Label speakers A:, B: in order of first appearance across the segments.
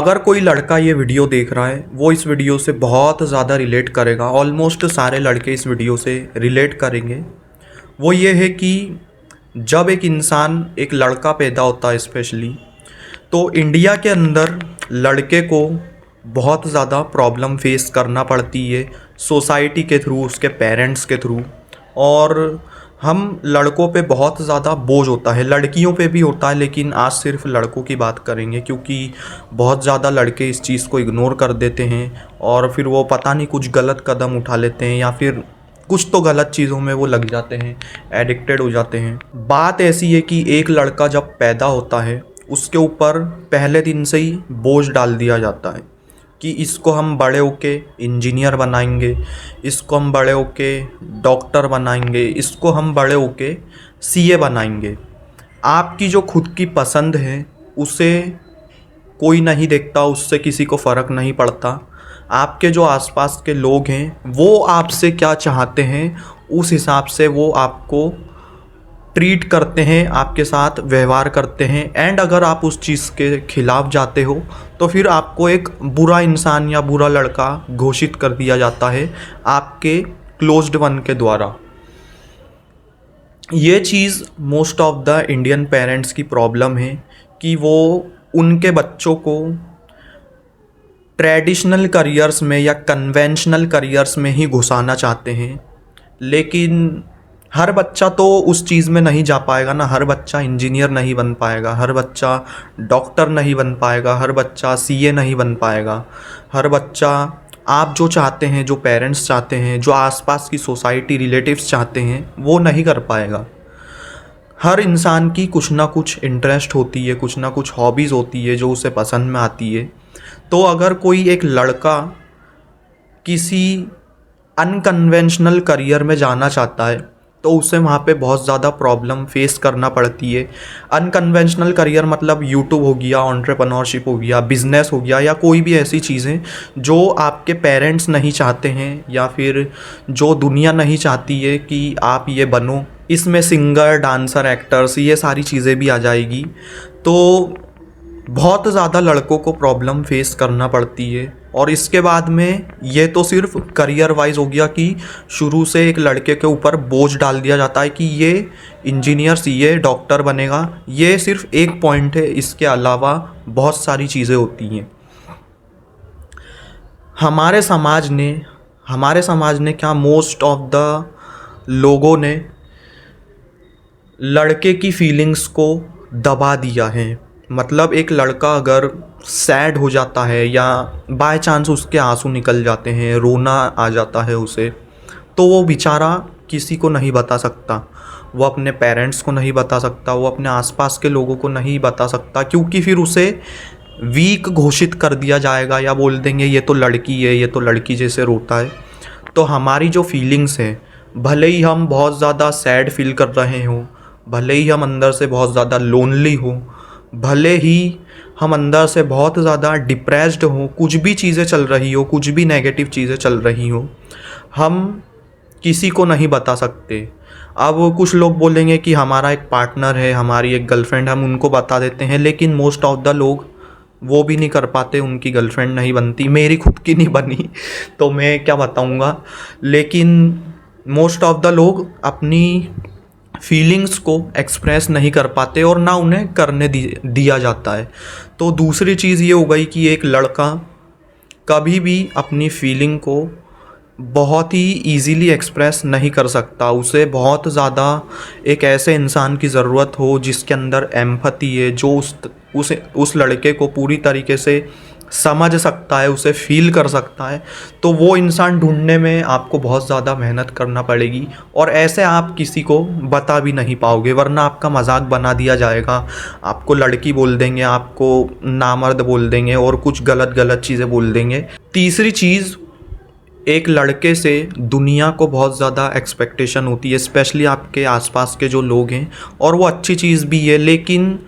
A: अगर कोई लड़का ये वीडियो देख रहा है वो इस वीडियो से बहुत ज़्यादा रिलेट करेगा। ऑलमोस्ट सारे लड़के इस वीडियो से रिलेट करेंगे। वो ये है कि जब एक इंसान, एक लड़का पैदा होता है स्पेशली, तो इंडिया के अंदर लड़के को बहुत ज़्यादा प्रॉब्लम फेस करना पड़ती है सोसाइटी के थ्रू, उसके पेरेंट्स के थ्रू। और हम लड़कों पे बहुत ज़्यादा बोझ होता है, लड़कियों पे भी होता है, लेकिन आज सिर्फ लड़कों की बात करेंगे क्योंकि बहुत ज़्यादा लड़के इस चीज़ को इग्नोर कर देते हैं और फिर वो पता नहीं कुछ गलत कदम उठा लेते हैं या फिर कुछ तो गलत चीज़ों में वो लग जाते हैं, एडिक्टेड हो जाते हैं। बात ऐसी है कि एक लड़का जब पैदा होता है उसके ऊपर पहले दिन से ही बोझ डाल दिया जाता है कि इसको हम बड़े होके इंजीनियर बनाएंगे, इसको हम बड़े होके डॉक्टर बनाएंगे, इसको हम बड़े होके सीए बनाएंगे। आपकी जो खुद की पसंद है उसे कोई नहीं देखता, उससे किसी को फ़र्क नहीं पड़ता। आपके जो आसपास के लोग हैं वो आपसे क्या चाहते हैं उस हिसाब से वो आपको ट्रीट करते हैं, आपके साथ व्यवहार करते हैं। एंड अगर आप उस चीज़ के खिलाफ जाते हो तो फिर आपको एक बुरा इंसान या बुरा लड़का घोषित कर दिया जाता है आपके क्लोज्ड वन के द्वारा। ये चीज़ most of the Indian parents की प्रॉब्लम है कि वो उनके बच्चों को ट्रेडिशनल करियर्स में या कन्वेंशनल करियर्स में ही घुसाना चाहते हैं। लेकिन हर बच्चा तो उस चीज़ में नहीं जा पाएगा ना, हर बच्चा इंजीनियर नहीं बन पाएगा, हर बच्चा डॉक्टर नहीं बन पाएगा, हर बच्चा सीए नहीं बन पाएगा। हर बच्चा आप जो चाहते हैं, जो पेरेंट्स चाहते हैं, जो आसपास की सोसाइटी, रिलेटिव्स चाहते हैं, वो नहीं कर पाएगा। हर इंसान की कुछ ना कुछ इंटरेस्ट होती है, कुछ ना कुछ हॉबीज़ होती है जो उसे पसंद में आती है। तो अगर कोई एक लड़का किसी अनकन्वेंशनल करियर में जाना चाहता है तो उसे वहाँ पे बहुत ज़्यादा प्रॉब्लम फेस करना पड़ती है। अनकन्वेंशनल करियर मतलब यूट्यूब हो गया, एंटरप्रेन्योरशिप हो गया, बिज़नेस हो गया, या कोई भी ऐसी चीज़ें जो आपके पेरेंट्स नहीं चाहते हैं या फिर जो दुनिया नहीं चाहती है कि आप ये बनो। इसमें सिंगर, डांसर, एक्टर्स, ये सारी चीज़ें भी आ जाएगी। तो बहुत ज़्यादा लड़कों को प्रॉब्लम फेस करना पड़ती है। और इसके बाद में ये तो सिर्फ करियर वाइज हो गया कि शुरू से एक लड़के के ऊपर बोझ डाल दिया जाता है कि ये इंजीनियर, सीए, डॉक्टर बनेगा। ये सिर्फ एक पॉइंट है, इसके अलावा बहुत सारी चीज़ें होती हैं। हमारे समाज ने क्या, मोस्ट ऑफ द लोगों ने लड़के की फीलिंग्स को दबा दिया है। मतलब एक लड़का अगर सैड हो जाता है या बाय चांस उसके आंसू निकल जाते हैं, रोना आ जाता है उसे, तो वो बेचारा किसी को नहीं बता सकता। वो अपने पेरेंट्स को नहीं बता सकता, वो अपने आसपास के लोगों को नहीं बता सकता, क्योंकि फिर उसे वीक घोषित कर दिया जाएगा या बोल देंगे ये तो लड़की है, ये तो लड़की जैसे रोता है। तो हमारी जो फीलिंग्स हैं, भले ही हम बहुत ज़्यादा सैड फील कर रहे हों, भले ही हम अंदर से बहुत ज़्यादा लोनली हों, भले ही हम अंदर से बहुत ज़्यादा डिप्रेस्ड हों, कुछ भी चीज़ें चल रही हो, कुछ भी नेगेटिव चीज़ें चल रही हो, हम किसी को नहीं बता सकते। अब कुछ लोग बोलेंगे कि हमारा एक पार्टनर है, हमारी एक गर्लफ्रेंड, हम उनको बता देते हैं, लेकिन मोस्ट ऑफ द लोग वो भी नहीं कर पाते, उनकी गर्लफ्रेंड नहीं बनती। मेरी खुद की नहीं बनी तो मैं क्या बताऊँगा। लेकिन मोस्ट ऑफ द लोग अपनी फीलिंग्स को एक्सप्रेस नहीं कर पाते और ना उन्हें करने दिया जाता है। तो दूसरी चीज़ ये हो गई कि एक लड़का कभी भी अपनी फीलिंग को बहुत ही इजीली एक्सप्रेस नहीं कर सकता। उसे बहुत ज़्यादा एक ऐसे इंसान की ज़रूरत हो जिसके अंदर एम्पैथी है, जो उस लड़के को पूरी तरीके से समझ सकता है, उसे फील कर सकता है। तो वो इंसान ढूंढने में आपको बहुत ज़्यादा मेहनत करना पड़ेगी और ऐसे आप किसी को बता भी नहीं पाओगे, वरना आपका मजाक बना दिया जाएगा। आपको लड़की बोल देंगे, आपको नामर्द बोल देंगे और कुछ गलत चीज़ें बोल देंगे। तीसरी चीज़, एक लड़के से दुनिया को बहुत ज़्यादा एक्सपेक्टेशन होती है, स्पेशली आपके आसपास के जो लोग हैं, और वो अच्छी चीज़ भी है। लेकिन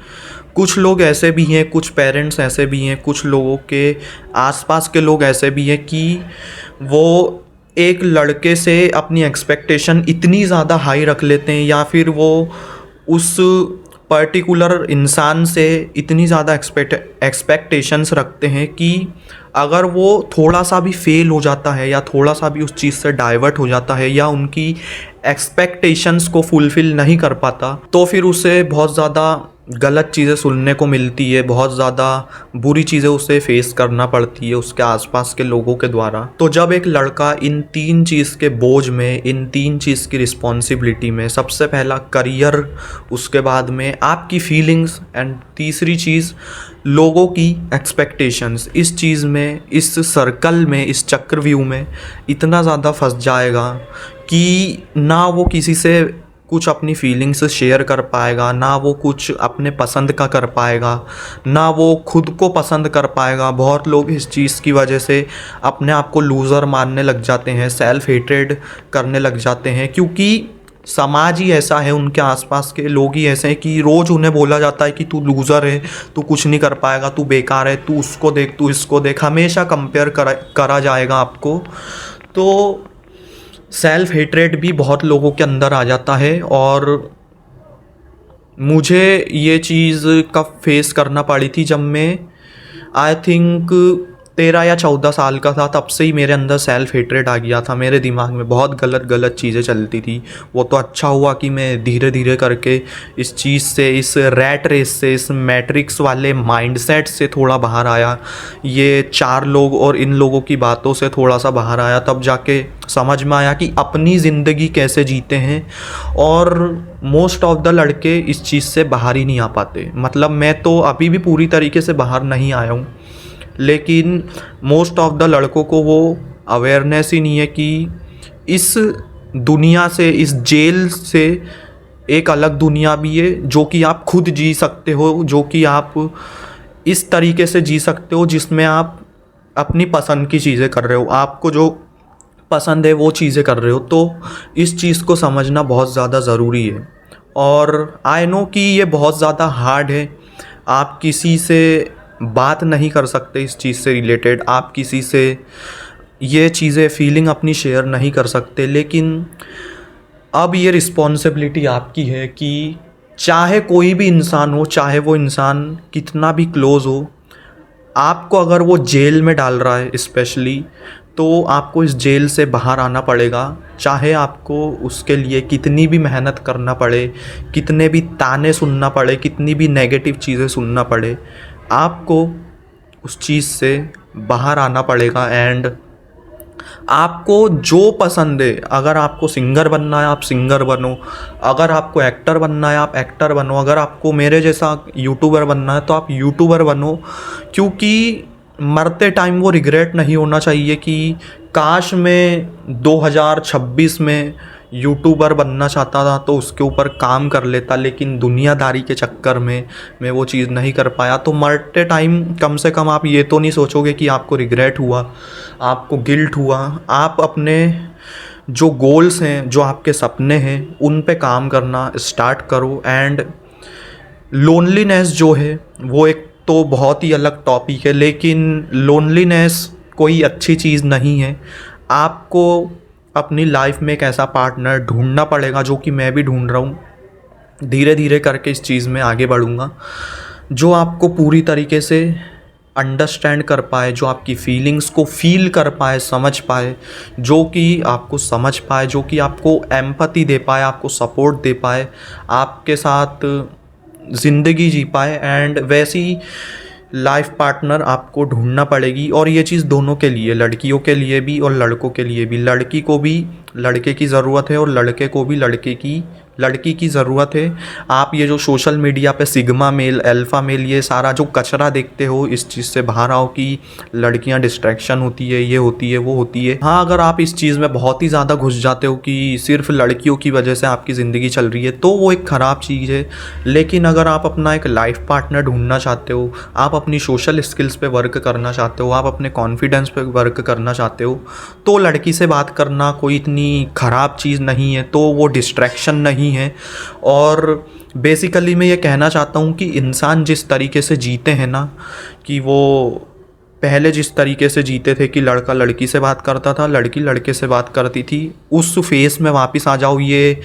A: कुछ लोग ऐसे भी हैं, कुछ पेरेंट्स ऐसे भी हैं, कुछ लोगों के आसपास के लोग ऐसे भी हैं कि वो एक लड़के से अपनी एक्सपेक्टेशन इतनी ज़्यादा हाई रख लेते हैं या फिर वो उस पर्टिकुलर इंसान से इतनी ज़्यादा एक्सपेक्टेशंस रखते हैं कि अगर वो थोड़ा सा भी फेल हो जाता है या थोड़ा सा भी उस चीज़ से डाइवर्ट हो जाता है या उनकी एक्सपेक्टेशंस को फुलफ़िल नहीं कर पाता, तो फिर उसे बहुत ज़्यादा गलत चीज़ें सुनने को मिलती है, बहुत ज़्यादा बुरी चीज़ें उसे फेस करना पड़ती है उसके आसपास के लोगों के द्वारा। तो जब एक लड़का इन 3 चीज़ के बोझ में, इन 3 चीज़ की रिस्पॉन्सिबिलिटी में, सबसे पहला करियर, उसके बाद में आपकी फीलिंग्स एंड तीसरी चीज़ लोगों की एक्सपेक्टेशंस, इस चीज़ में, इस सर्कल में, इस चक्रव्यूह में इतना ज़्यादा फंस जाएगा कि ना वो किसी से कुछ अपनी फीलिंग्स शेयर कर पाएगा, ना वो कुछ अपने पसंद का कर पाएगा, ना वो खुद को पसंद कर पाएगा। बहुत लोग इस चीज़ की वजह से अपने आप को लूज़र मानने लग जाते हैं, सेल्फ हेट्रेड करने लग जाते हैं, क्योंकि समाज ही ऐसा है, उनके आसपास के लोग ही ऐसे हैं कि रोज़ उन्हें बोला जाता है कि तू लूज़र है, तू कुछ नहीं कर पाएगा, तू बेकार है, तू उसको देख, तू इसको देख, हमेशा कंपेयर करा जाएगा आपको। तो सेल्फ हेट्रेड भी बहुत लोगों के अंदर आ जाता है और मुझे ये चीज़ कब फेस करना पड़ी थी, जब मैं आई थिंक 13 या 14 साल का था। तब से ही मेरे अंदर सेल्फ हेट्रेड आ गया था, मेरे दिमाग में बहुत गलत चीज़ें चलती थी। वो तो अच्छा हुआ कि मैं धीरे धीरे करके इस चीज़ से, इस रैट रेस से, इस मैट्रिक्स वाले माइंडसेट से थोड़ा बाहर आया, ये 4 लोग और इन लोगों की बातों से थोड़ा सा बाहर आया। तब जाके समझ में आया कि अपनी ज़िंदगी कैसे जीते हैं। और मोस्ट ऑफ द लड़के इस चीज़ से बाहर ही नहीं आ पाते। मतलब मैं तो अभी भी पूरी तरीके से बाहर नहीं आया हूँ, लेकिन मोस्ट ऑफ द लड़कों को वो अवेयरनेस ही नहीं है कि इस दुनिया से, इस जेल से एक अलग दुनिया भी है जो कि आप खुद जी सकते हो, जो कि आप इस तरीके से जी सकते हो जिसमें आप अपनी पसंद की चीज़ें कर रहे हो, आपको जो पसंद है वो चीज़ें कर रहे हो। तो इस चीज़ को समझना बहुत ज़्यादा ज़रूरी है। और आई नो कि ये बहुत ज़्यादा हार्ड है, आप किसी से बात नहीं कर सकते इस चीज़ से रिलेटेड, आप किसी से ये चीज़ें फीलिंग अपनी शेयर नहीं कर सकते, लेकिन अब ये रिस्पॉन्सिबिलिटी आपकी है कि चाहे कोई भी इंसान हो, चाहे वो इंसान कितना भी क्लोज़ हो, आपको अगर वो जेल में डाल रहा है स्पेशली, तो आपको इस जेल से बाहर आना पड़ेगा। चाहे आपको उसके लिए कितनी भी मेहनत करना पड़े, कितने भी ताने सुनना पड़े, कितनी भी नेगेटिव चीज़ें सुनना पड़े, आपको उस चीज़ से बाहर आना पड़ेगा। एंड आपको जो पसंद है, अगर आपको सिंगर बनना है आप सिंगर बनो, अगर आपको एक्टर बनना है आप एक्टर बनो, अगर आपको मेरे जैसा यूट्यूबर बनना है तो आप यूट्यूबर बनो। क्योंकि मरते टाइम वो रिग्रेट नहीं होना चाहिए कि काश मैं 2026 में यूट्यूबर बनना चाहता था तो उसके ऊपर काम कर लेता, लेकिन दुनियादारी के चक्कर में मैं वो चीज़ नहीं कर पाया। तो मरते टाइम कम से कम आप ये तो नहीं सोचोगे कि आपको रिग्रेट हुआ, आपको गिल्ट हुआ। आप अपने जो गोल्स हैं, जो आपके सपने हैं, उन पे काम करना स्टार्ट करो। एंड लोनलीनेस जो है वो एक तो बहुत ही अलग टॉपिक है, लेकिन लोनलीनेस कोई अच्छी चीज़ नहीं है। आपको अपनी लाइफ में एक ऐसा पार्टनर ढूंढना पड़ेगा, जो कि मैं भी ढूंढ रहा हूँ। धीरे धीरे करके इस चीज़ में आगे बढ़ूँगा, जो आपको पूरी तरीके से अंडरस्टैंड कर पाए, जो आपकी फीलिंग्स को फील कर पाए, समझ पाए, जो कि आपको समझ पाए, जो कि आपको एम्पैथी दे पाए, आपको सपोर्ट दे पाए, आपके साथ ज़िंदगी जी पाए। एंड वैसी लाइफ पार्टनर आपको ढूंढना पड़ेगी। और ये चीज़ दोनों के लिए, लड़कियों के लिए भी और लड़कों के लिए भी। लड़की को भी लड़के की ज़रूरत है और लड़के को भी लड़की की ज़रूरत है। आप ये जो सोशल मीडिया पे सिग्मा मेल, अल्फ़ा मेल, ये सारा जो कचरा देखते हो, इस चीज़ से बाहर आओ कि लड़कियां डिस्ट्रैक्शन होती है, ये होती है, वो होती है। हाँ, अगर आप इस चीज़ में बहुत ही ज़्यादा घुस जाते हो कि सिर्फ लड़कियों की वजह से आपकी ज़िंदगी चल रही है, तो वो एक ख़राब चीज़ है। लेकिन अगर आप अपना एक लाइफ पार्टनर ढूंढना चाहते हो, आप अपनी सोशल स्किल्स पे वर्क करना चाहते हो, आप अपने कॉन्फिडेंस पे वर्क करना चाहते हो, तो लड़की से बात करना कोई इतनी ख़राब चीज़ नहीं है, तो वो डिस्ट्रैक्शन नहीं है। और बेसिकली मैं ये कहना चाहता हूँ कि इंसान जिस तरीके से जीते हैं ना, कि वो पहले जिस तरीके से जीते थे कि लड़का लड़की से बात करता था, लड़की लड़के से बात करती थी, उस फेस में वापस आ जाओ। ये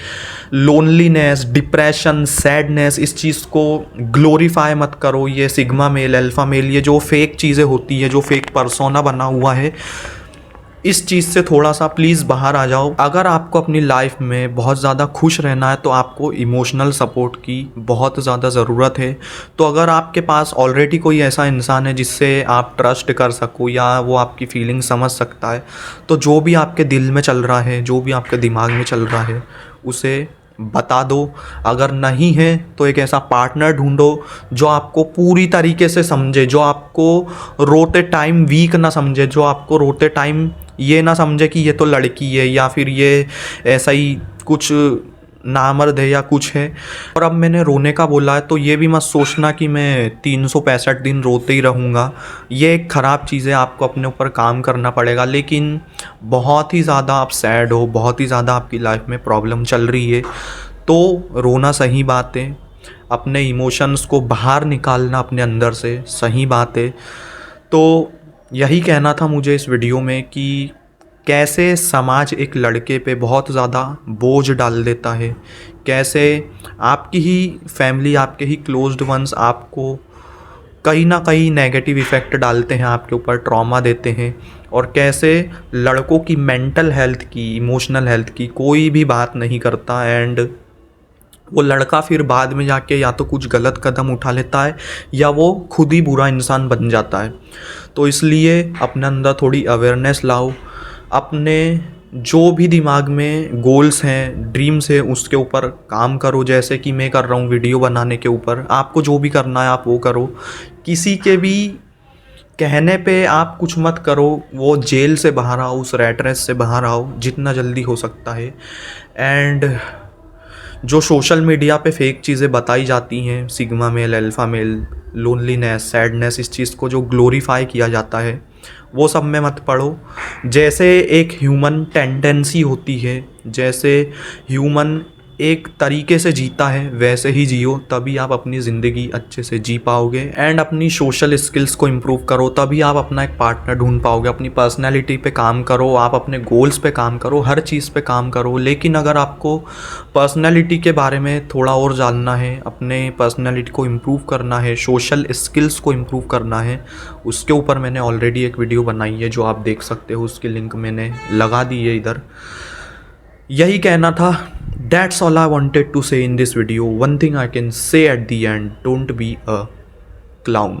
A: लोनलीनेस, डिप्रेशन, सैडनेस, इस चीज़ को ग्लोरीफाई मत करो। ये सिग्मा मेल, अल्फ़ा मेल, ये जो फेक चीज़ें होती है, जो फेक पर्सोना बना हुआ है, इस चीज़ से थोड़ा सा प्लीज़ बाहर आ जाओ। अगर आपको अपनी लाइफ में बहुत ज़्यादा खुश रहना है तो आपको इमोशनल सपोर्ट की बहुत ज़्यादा ज़रूरत है। तो अगर आपके पास ऑलरेडी कोई ऐसा इंसान है जिससे आप ट्रस्ट कर सको या वो आपकी फीलिंग समझ सकता है, तो जो भी आपके दिल में चल रहा है, जो भी आपके दिमाग में चल रहा है, उसे बता दो। अगर नहीं है तो एक ऐसा पार्टनर ढूंढो जो आपको पूरी तरीके से समझे, जो आपको रोते टाइम वीक ना समझे, जो आपको रोते टाइम ये ना समझे कि ये तो लड़की है या फिर ये ऐसा ही कुछ नामर्द है या कुछ है। और अब मैंने रोने का बोला है तो ये भी मत सोचना कि मैं 365 दिन रोते ही रहूँगा। ये एक ख़राब चीज़ है, आपको अपने ऊपर काम करना पड़ेगा। लेकिन बहुत ही ज़्यादा आप सैड हो, बहुत ही ज़्यादा आपकी लाइफ में प्रॉब्लम चल रही है, तो रोना सही बात है। अपने इमोशंस को बाहर निकालना अपने अंदर से सही बात है। तो यही कहना था मुझे इस वीडियो में कि कैसे समाज एक लड़के पे बहुत ज़्यादा बोझ डाल देता है, कैसे आपकी ही फैमिली, आपके ही क्लोज्ड वंस आपको कहीं ना कहीं नेगेटिव इफ़ेक्ट डालते हैं, आपके ऊपर ट्रॉमा देते हैं, और कैसे लड़कों की मेंटल हेल्थ की, इमोशनल हेल्थ की कोई भी बात नहीं करता। एंड वो लड़का फिर बाद में जाके या तो कुछ गलत कदम उठा लेता है या वो खुद ही बुरा इंसान बन जाता है। तो इसलिए अपने अंदर थोड़ी अवेयरनेस लाओ, अपने जो भी दिमाग में गोल्स हैं, ड्रीम्स है, उसके ऊपर काम करो। जैसे कि मैं कर रहा हूँ वीडियो बनाने के ऊपर, आपको जो भी करना है आप वो करो। किसी के भी कहने पे आप कुछ मत करो। वो जेल से बाहर आओ, उस रैट रेस से बाहर आओ जितना जल्दी हो सकता है। एंड जो सोशल मीडिया पे फेक चीज़ें बताई जाती हैं, sigma male, alpha male, loneliness, sadness, इस चीज़ को जो ग्लोरीफाई किया जाता है, वो सब में मत पढ़ो। जैसे एक ह्यूमन टेंडेंसी होती है, जैसे ह्यूमन एक तरीके से जीता है, वैसे ही जियो, तभी आप अपनी ज़िंदगी अच्छे से जी पाओगे। एंड अपनी सोशल स्किल्स को इम्प्रूव करो, तभी आप अपना एक पार्टनर ढूंढ पाओगे। अपनी पर्सनैलिटी पे काम करो, आप अपने गोल्स पे काम करो, हर चीज़ पे काम करो। लेकिन अगर आपको पर्सनैलिटी के बारे में थोड़ा और जानना है, अपने पर्सनैलिटी को इम्प्रूव करना है, सोशल स्किल्स को इम्प्रूव करना है, उसके ऊपर मैंने ऑलरेडी एक वीडियो बनाई है जो आप देख सकते हो, उसकी लिंक मैंने लगा दी है इधर। यही कहना था। That's all I wanted to say in this video. One thing I can say at the end, don't be a clown.